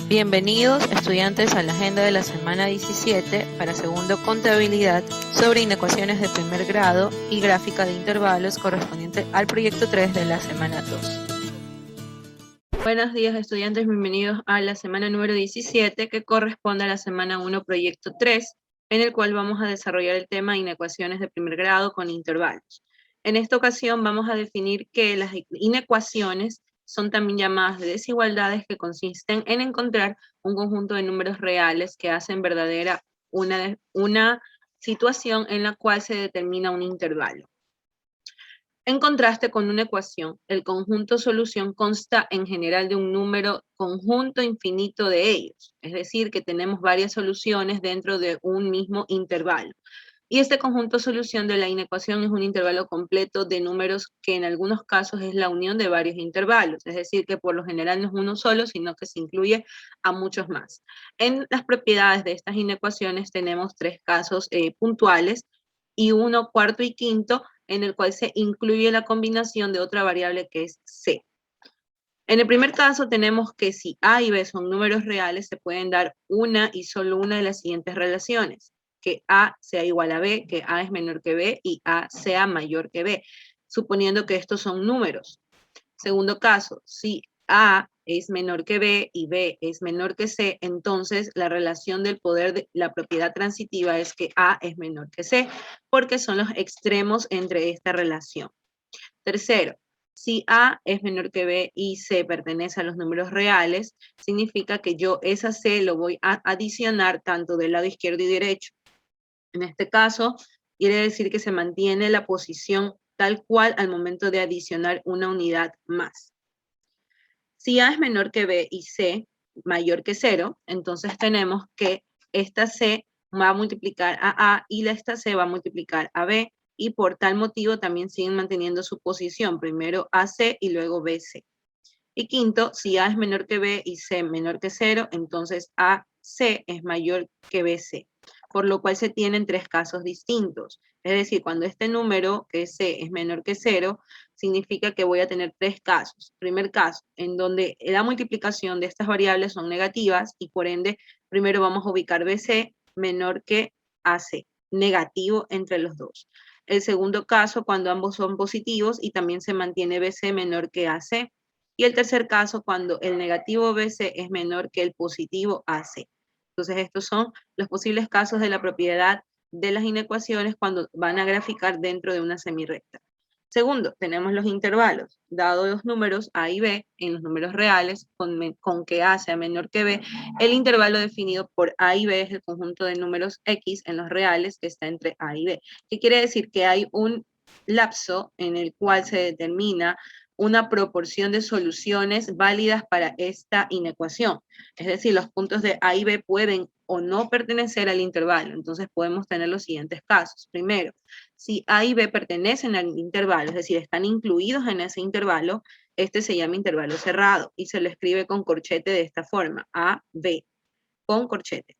Bienvenidos, estudiantes, a la agenda de la semana 17 para segundo contabilidad sobre inecuaciones de primer grado y gráfica de intervalos correspondiente al proyecto 3 de la semana 2. Buenos días, estudiantes, bienvenidos a la semana número 17 que corresponde a la semana 1 proyecto 3, en el cual vamos a desarrollar el tema inecuaciones de primer grado con intervalos. En esta ocasión vamos a definir que las inecuaciones son también llamadas de desigualdades, que consisten en encontrar un conjunto de números reales que hacen verdadera una situación en la cual se determina un intervalo. En contraste con una ecuación, el conjunto solución consta en general de un número conjunto infinito de ellos, es decir, que tenemos varias soluciones dentro de un mismo intervalo. Y este conjunto solución de la inecuación es un intervalo completo de números que en algunos casos es la unión de varios intervalos, es decir, que por lo general no es uno solo, sino que se incluye a muchos más. En las propiedades de estas inecuaciones tenemos tres casos puntuales y uno cuarto y quinto, en el cual se incluye la combinación de otra variable que es C. En el primer caso tenemos que si A y B son números reales, se pueden dar una y solo una de las siguientes relaciones: que A sea igual a B, que A es menor que B y A sea mayor que B, suponiendo que estos son números. Segundo caso, si A es menor que B y B es menor que C, entonces la relación del poder de la propiedad transitiva es que A es menor que C, porque son los extremos entre esta relación. Tercero, si A es menor que B y C pertenece a los números reales, significa que yo esa C lo voy a adicionar tanto del lado izquierdo y derecho. En este caso, quiere decir que se mantiene la posición tal cual al momento de adicionar una unidad más. Si A es menor que B y C mayor que 0, entonces tenemos que esta C va a multiplicar a A y esta C va a multiplicar a B, y por tal motivo también siguen manteniendo su posición, primero AC y luego BC. Y quinto, si A es menor que B y C menor que 0, entonces AC es mayor que BC, por lo cual se tienen tres casos distintos. Es decir, cuando este número, que es C, es menor que 0, significa que voy a tener tres casos. Primer caso, en donde la multiplicación de estas variables son negativas y por ende, primero vamos a ubicar BC menor que AC, negativo entre los dos. El segundo caso, cuando ambos son positivos y también se mantiene BC menor que AC. Y el tercer caso, cuando el negativo BC es menor que el positivo AC. Entonces, estos son los posibles casos de la propiedad de las inecuaciones cuando van a graficar dentro de una semirrecta. Segundo, tenemos los intervalos. Dado los números A y B, en los números reales, con que A sea menor que B, el intervalo definido por A y B es el conjunto de números X en los reales que está entre A y B. ¿Qué quiere decir? Que hay un lapso en el cual se determina una proporción de soluciones válidas para esta inecuación. Es decir, los puntos de A y B pueden o no pertenecer al intervalo. Entonces podemos tener los siguientes casos. Primero, si A y B pertenecen al intervalo, es decir, están incluidos en ese intervalo, este se llama intervalo cerrado y se lo escribe con corchete de esta forma: A, B, con corchete.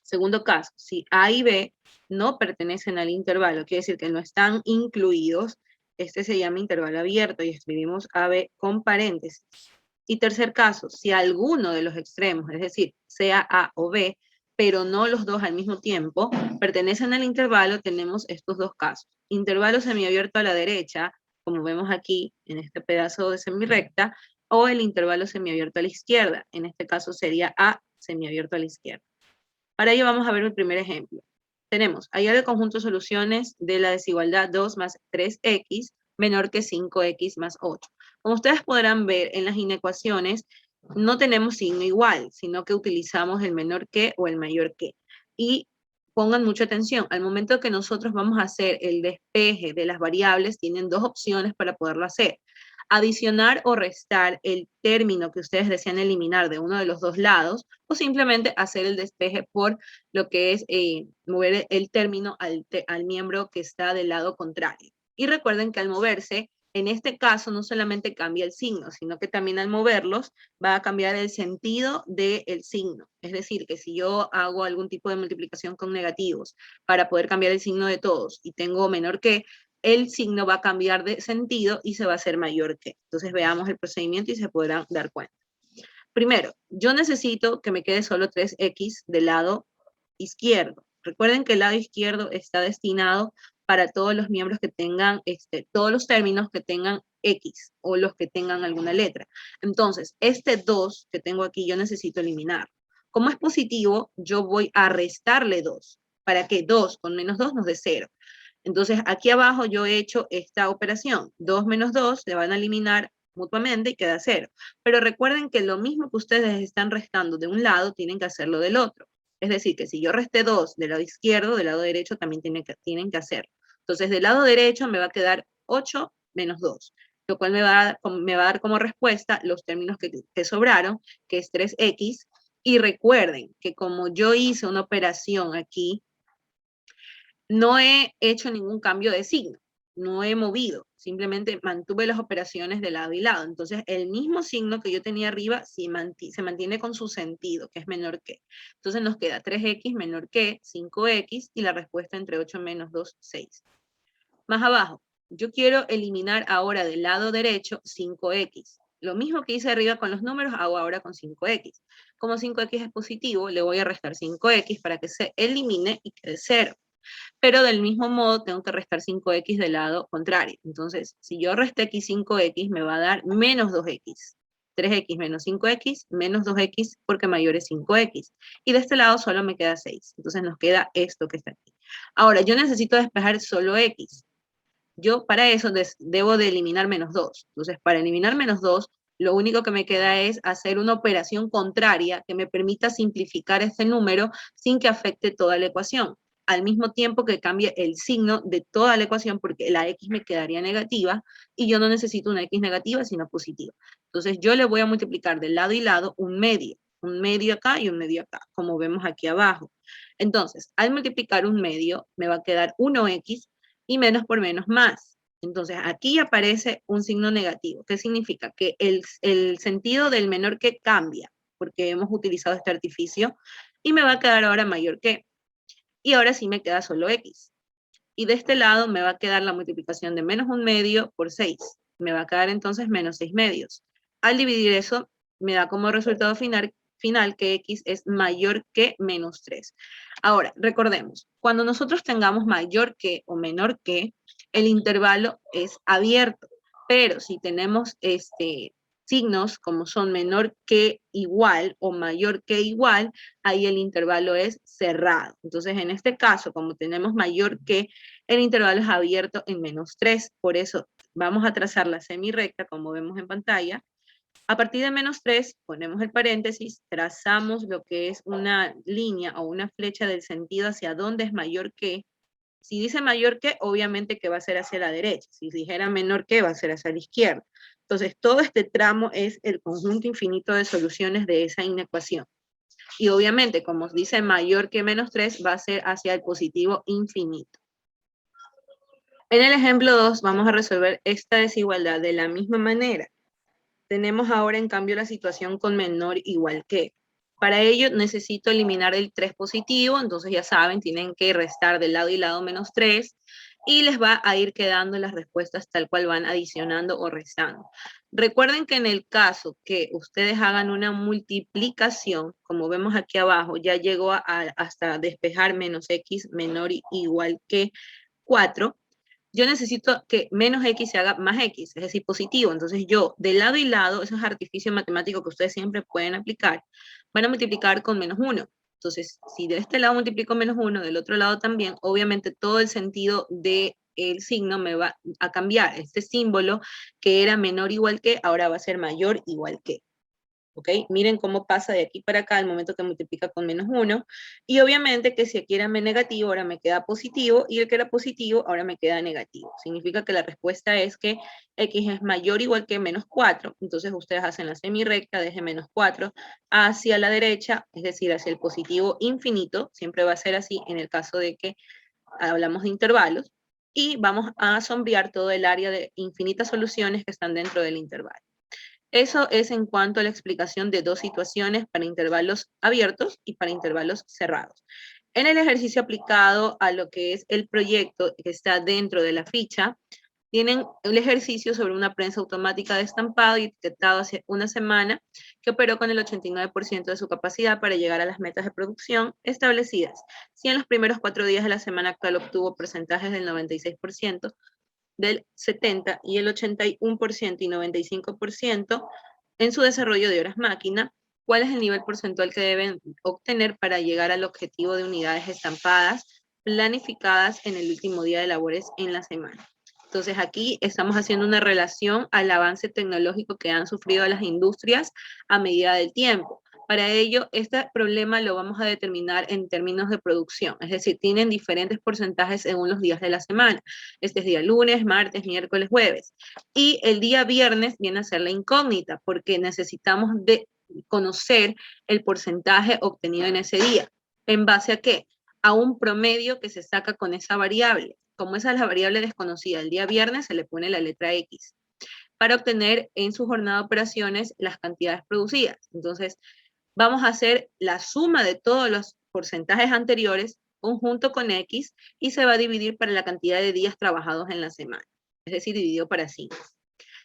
Segundo caso, si A y B no pertenecen al intervalo, quiere decir que no están incluidos, este se llama intervalo abierto y escribimos AB con paréntesis. Y tercer caso, si alguno de los extremos, es decir, sea A o B, pero no los dos al mismo tiempo, pertenecen al intervalo, tenemos estos dos casos. Intervalo semiabierto a la derecha, como vemos aquí en este pedazo de semirrecta, o el intervalo semiabierto a la izquierda, en este caso sería A semiabierto a la izquierda. Para ello vamos a ver el primer ejemplo. Tenemos hallar el conjunto de soluciones de la desigualdad 2 más 3x menor que 5x más 8. Como ustedes podrán ver en las inecuaciones, no tenemos signo igual, sino que utilizamos el menor que o el mayor que. Y pongan mucha atención, al momento que nosotros vamos a hacer el despeje de las variables, tienen dos opciones para poderlo hacer: adicionar o restar el término que ustedes desean eliminar de uno de los dos lados, o simplemente hacer el despeje por lo que es mover el término al miembro que está del lado contrario. Y recuerden que al moverse, en este caso no solamente cambia el signo, sino que también al moverlos va a cambiar el sentido del signo. Es decir, que si yo hago algún tipo de multiplicación con negativos para poder cambiar el signo de todos y tengo menor que, el signo va a cambiar de sentido y se va a hacer mayor que. Entonces veamos el procedimiento y se podrán dar cuenta. Primero, yo necesito que me quede solo 3x del lado izquierdo. Recuerden que el lado izquierdo está destinado para todos los miembros que tengan, todos los términos que tengan X o los que tengan alguna letra. Entonces, este 2 que tengo aquí yo necesito eliminar. Como es positivo, yo voy a restarle 2 para que 2 con menos 2 nos dé 0. Entonces, aquí abajo yo he hecho esta operación. 2 menos 2 le van a eliminar mutuamente y queda 0. Pero recuerden que lo mismo que ustedes están restando de un lado, tienen que hacerlo del otro. Es decir, que si yo resté 2 del lado izquierdo, del lado derecho también tienen que hacerlo. Entonces, del lado derecho me va a quedar 8 menos 2, lo cual me va a dar como respuesta los términos que sobraron, que es 3x. Y recuerden que como yo hice una operación aquí, no he hecho ningún cambio de signo, no he movido, simplemente mantuve las operaciones de lado y lado. Entonces, el mismo signo que yo tenía arriba se mantiene con su sentido, que es menor que. Entonces, nos queda 3x menor que 5x y la respuesta entre 8 menos 2, 6. Más abajo, yo quiero eliminar ahora del lado derecho 5x. Lo mismo que hice arriba con los números, hago ahora con 5x. Como 5x es positivo, le voy a restar 5x para que se elimine y quede 0. Pero del mismo modo tengo que restar 5x del lado contrario. Entonces, si yo resté aquí 5x, me va a dar menos 2x. 3x menos 5x, menos 2x, porque mayor es 5x. Y de este lado solo me queda 6. Entonces nos queda esto que está aquí. Ahora, yo necesito despejar solo x. Yo para eso debo de eliminar menos 2. Entonces, para eliminar menos 2, lo único que me queda es hacer una operación contraria que me permita simplificar este número sin que afecte toda la ecuación, al mismo tiempo que cambie el signo de toda la ecuación, porque la x me quedaría negativa y yo no necesito una x negativa, sino positiva. Entonces, yo le voy a multiplicar de lado y lado un medio acá y un medio acá, como vemos aquí abajo. Entonces, al multiplicar un medio, me va a quedar 1x y menos por menos más. Entonces, aquí aparece un signo negativo. ¿Qué significa? Que el sentido del menor que cambia, porque hemos utilizado este artificio, y me va a quedar ahora mayor que. Y ahora sí me queda solo x. Y de este lado me va a quedar la multiplicación de menos un medio por 6. Me va a quedar entonces menos 6 medios. Al dividir eso, me da como resultado final que x es mayor que menos 3. Ahora, recordemos, cuando nosotros tengamos mayor que o menor que, el intervalo es abierto. Pero si tenemos signos como son menor que igual o mayor que igual, ahí el intervalo es cerrado. Entonces, en este caso, como tenemos mayor que, el intervalo es abierto en menos 3. Por eso vamos a trazar la semirrecta, como vemos en pantalla. A partir de menos 3, ponemos el paréntesis, trazamos lo que es una línea o una flecha del sentido hacia dónde es mayor que. Si dice mayor que, obviamente que va a ser hacia la derecha. Si dijera menor que, va a ser hacia la izquierda. Entonces, todo este tramo es el conjunto infinito de soluciones de esa inecuación. Y obviamente, como dice mayor que menos 3, va a ser hacia el positivo infinito. En el ejemplo 2, vamos a resolver esta desigualdad de la misma manera. Tenemos ahora, en cambio, la situación con menor igual que. Para ello necesito eliminar el 3 positivo, entonces ya saben, tienen que restar del lado y lado menos 3 y les va a ir quedando las respuestas tal cual van adicionando o restando. Recuerden que en el caso que ustedes hagan una multiplicación, como vemos aquí abajo, ya llegó hasta despejar menos x menor igual que 4. Yo necesito que menos x se haga más x, es decir, positivo. Entonces yo, de lado y lado, esos artificios matemáticos que ustedes siempre pueden aplicar, van a multiplicar con menos 1. Entonces, si de este lado multiplico menos 1, del otro lado también, obviamente todo el sentido del signo me va a cambiar. Este símbolo que era menor igual que, ahora va a ser mayor igual que. ¿Ok? Miren cómo pasa de aquí para acá al momento que multiplica con menos 1. Y obviamente que si aquí era negativo, ahora me queda positivo, y el que era positivo, ahora me queda negativo. Significa que la respuesta es que x es mayor o igual que menos 4. Entonces ustedes hacen la semirrecta desde menos 4 hacia la derecha, es decir, hacia el positivo infinito. Siempre va a ser así en el caso de que hablamos de intervalos. Y vamos a sombrear todo el área de infinitas soluciones que están dentro del intervalo. Eso es en cuanto a la explicación de dos situaciones para intervalos abiertos y para intervalos cerrados. En el ejercicio aplicado a lo que es el proyecto que está dentro de la ficha, Tienen el ejercicio sobre una prensa automática de estampado y etiquetado hace una semana que operó con el 89% de su capacidad para llegar a las metas de producción establecidas. Si en los primeros 4 días de la semana actual obtuvo porcentajes del 96%, del 70% y el 81% y 95% en su desarrollo de horas máquina, ¿cuál es el nivel porcentual que deben obtener para llegar al objetivo de unidades estampadas planificadas en el último día de labores en la semana? Entonces aquí estamos haciendo una relación al avance tecnológico que han sufrido las industrias a medida del tiempo. Para ello, este problema lo vamos a determinar en términos de producción, es decir, tienen diferentes porcentajes según los días de la semana. Este es día lunes, martes, miércoles, jueves. Y el día viernes viene a ser la incógnita, porque necesitamos de conocer el porcentaje obtenido en ese día. ¿En base a qué? A un promedio que se saca con esa variable. Como esa es la variable desconocida, el día viernes se le pone la letra X para obtener en su jornada de operaciones las cantidades producidas. Entonces, vamos a hacer la suma de todos los porcentajes anteriores conjunto con X y se va a dividir para la cantidad de días trabajados en la semana, es decir, dividido para 5.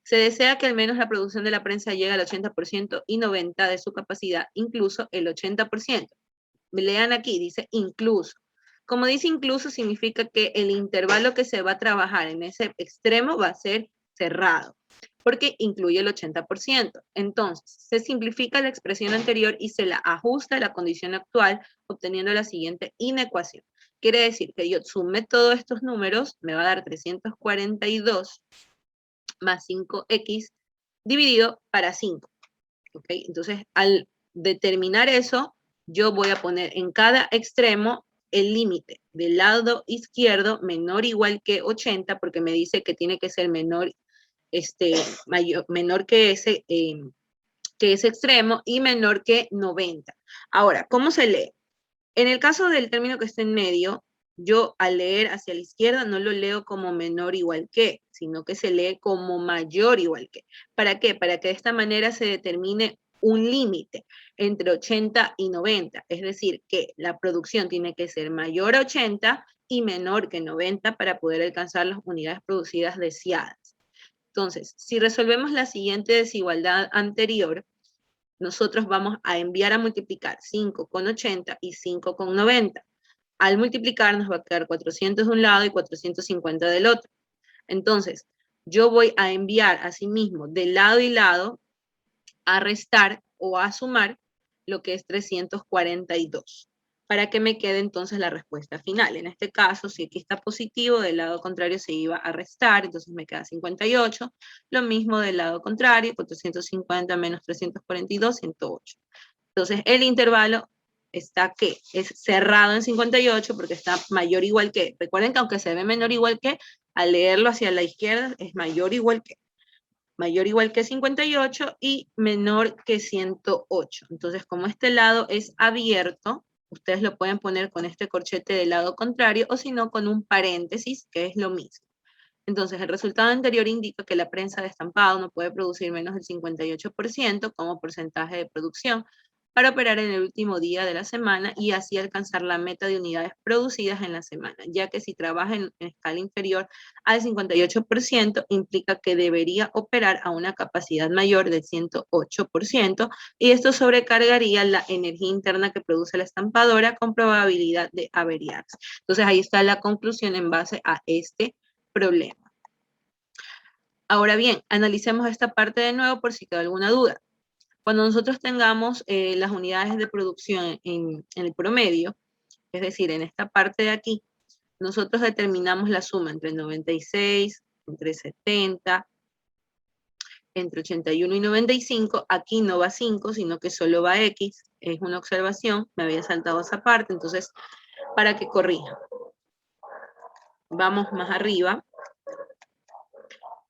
Se desea que al menos la producción de la prensa llegue al 80% y 90% de su capacidad, incluso el 80%. Lean aquí, dice incluso. Como dice incluso, significa que el intervalo que se va a trabajar en ese extremo va a ser cerrado, porque incluye el 80%. Entonces, se simplifica la expresión anterior y se la ajusta a la condición actual, obteniendo la siguiente inecuación. Quiere decir que yo sume todos estos números, me va a dar 342 más 5x dividido para 5. ¿Okay? Entonces, al determinar eso, yo voy a poner en cada extremo el límite del lado izquierdo menor o igual que 80, porque me dice que tiene que ser menor, menor que ese extremo y menor que 90. Ahora, ¿cómo se lee? En el caso del término que está en medio, yo al leer hacia la izquierda no lo leo como menor igual que, sino que se lee como mayor igual que. ¿Para qué? Para que de esta manera se determine un límite entre 80 y 90, es decir, que la producción tiene que ser mayor a 80 y menor que 90 para poder alcanzar las unidades producidas deseadas. Entonces, si resolvemos la siguiente desigualdad anterior, nosotros vamos a enviar a multiplicar 5 con 80 y 5 con 90. Al multiplicar nos va a quedar 400 de un lado y 450 del otro. Entonces, yo voy a enviar asimismo de lado y lado a restar o a sumar lo que es 342, para que me quede entonces la respuesta final. En este caso, si aquí está positivo, del lado contrario se iba a restar, entonces me queda 58. Lo mismo del lado contrario, 450 menos 342, 108. Entonces, el intervalo está que es cerrado en 58 porque está mayor o igual que. Recuerden que aunque se ve menor o igual que, al leerlo hacia la izquierda es mayor o igual que. Mayor o igual que 58 y menor que 108. Entonces, como este lado es abierto, ustedes lo pueden poner con este corchete del lado contrario o si no con un paréntesis, que es lo mismo. Entonces, el resultado anterior indica que la prensa de estampado no puede producir menos del 58% como porcentaje de producción para operar en el último día de la semana y así alcanzar la meta de unidades producidas en la semana, ya que si trabaja en escala inferior al 58% implica que debería operar a una capacidad mayor del 108% y esto sobrecargaría la energía interna que produce la estampadora con probabilidad de averiarse. Entonces, ahí está la conclusión en base a este problema. Ahora bien, analicemos esta parte de nuevo por si queda alguna duda. Cuando nosotros tengamos las unidades de producción en el promedio, es decir, en esta parte de aquí, nosotros determinamos la suma entre 96, entre 70, entre 81 y 95. Aquí no va 5, sino que solo va X. Es una observación, me había saltado esa parte, entonces, para que corrija. Vamos más arriba.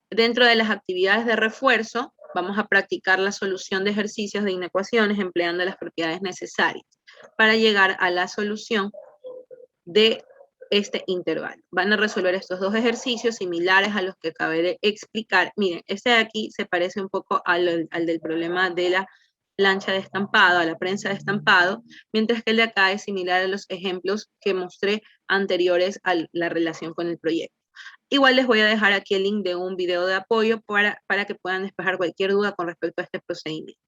Dentro de las actividades de refuerzo, vamos a practicar la solución de ejercicios de inecuaciones empleando las propiedades necesarias para llegar a la solución de este intervalo. Van a resolver estos dos ejercicios similares a los que acabé de explicar. Miren, este de aquí se parece un poco al del problema de la plancha de estampado, a la prensa de estampado, mientras que el de acá es similar a los ejemplos que mostré anteriores a la relación con el proyecto. Igual les voy a dejar aquí el link de un video de apoyo para que puedan despejar cualquier duda con respecto a este procedimiento.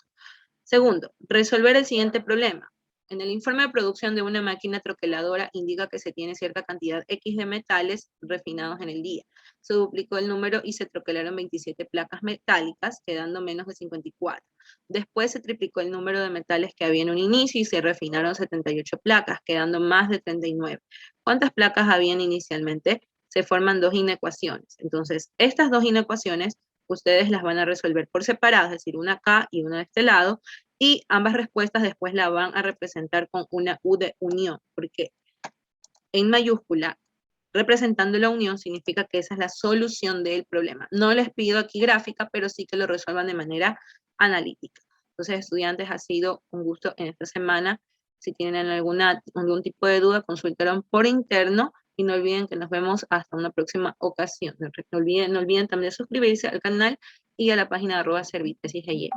Segundo, resolver el siguiente problema. En el informe de producción de una máquina troqueladora indica que se tiene cierta cantidad X de metales refinados en el día. Se duplicó el número y se troquelaron 27 placas metálicas, quedando menos de 54. Después se triplicó el número de metales que había en un inicio y se refinaron 78 placas, quedando más de 39. ¿Cuántas placas habían inicialmente? Se forman dos inecuaciones. Entonces, estas dos inecuaciones ustedes las van a resolver por separado, es decir, una acá y una de este lado, y ambas respuestas después la van a representar con una U de unión, porque en mayúscula, representando la unión, significa que esa es la solución del problema. No les pido aquí gráfica, pero sí que lo resuelvan de manera analítica. Entonces, estudiantes, ha sido un gusto en esta semana. Si tienen algún tipo de duda, consúltenlo por interno y no olviden que nos vemos hasta una próxima ocasión. No olviden también suscribirse al canal y a la página de @servitesisGY.